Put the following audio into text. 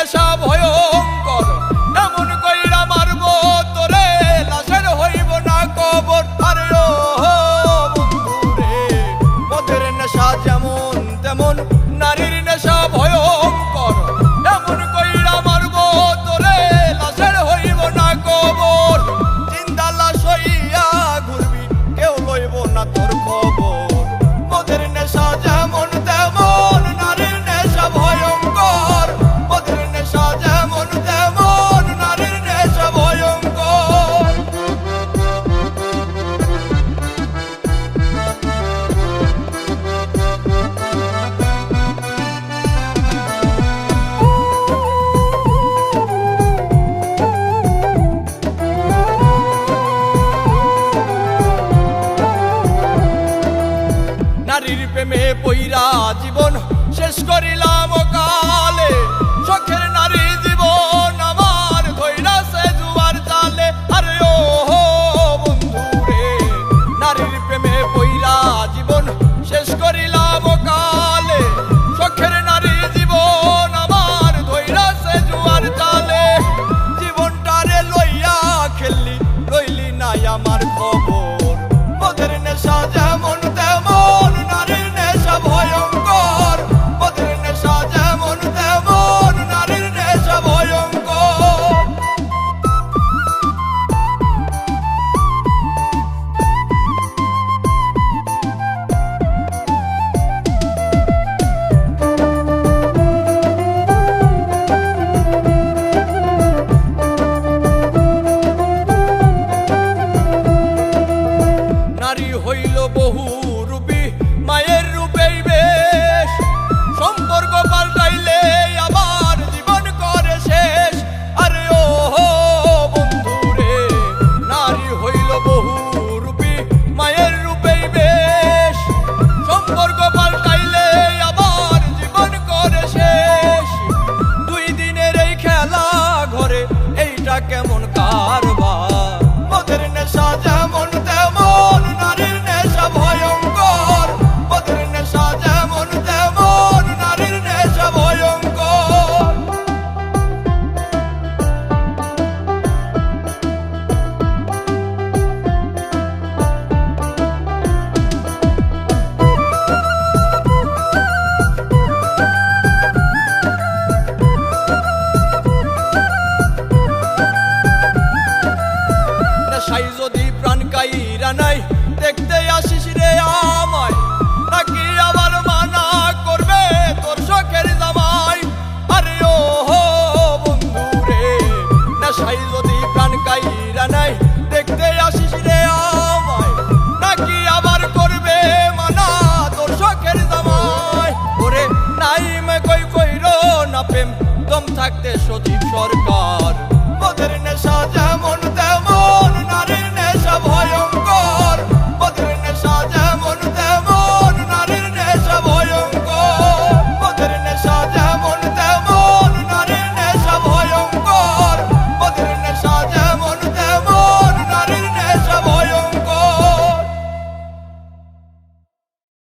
নেশা ভয়ঙ্কর, এমন কইরা মারবো তোরে লাশের হইব না কবর। আরে ও বন্ধুরে, মদের নেশা যেমন তেমন নারীর নেশা ভয়ঙ্কর, এমন কইরা মারবো তোরে লাশের হইব না কবর। জিন্দা লাশ হইয়া ঘুরবি, কেউ লইব না তোর খবর। মদের নেশা যেমন তেমন নারীর নেশা ভয়ঙ্কর, মদের নেশা যেমন তেমন নারীর নেশা ভয়ঙ্কর। নারীর প্রেমে পইরা জীবন শেষ করিলাম কালে, শখের নারী জীবন আমার ধইরাছে জুয়ার জালে। আরে ও বন্ধুরে, নারীর প্রেমে পইরা জীবন শেষ করিলাম কালে, শখের নারী জীবন আমার ধইরাছে জুয়ার জালে। জীবনটারে লইয়া খেললি, লইলি নাই আমার খবর। মদের নেশা যেমন তেমন নারীর নেশা ভয়ঙ্কর, মদের নেশা যেমন তেমন নারীর নেশা ভয়ঙ্কর। নারী হইল বহু রূপী, মায়ের রূপেই বেশ, সম্পর্ক পাল্টাইলে আবার জীবন করে শেষ। আরে ও বন্ধুরে, নারী হইল বহু রূপী, মায়ের রূপেই বেশ, সম্পর্ক পাল্টাইলে আবার জীবন করে শেষ। দুই দিনের এই খেলা ঘরে এইটা কেমন কারবার। মদের নেশা যেমন তেমন নারীর নেশা ভয়ঙ্কর, মদের নেশা যেমন তেমন নারীর নেশা ভয়ঙ্কর। নেশাই যদি প্রাণ কাইরা নাই, দেখতে আসিস রে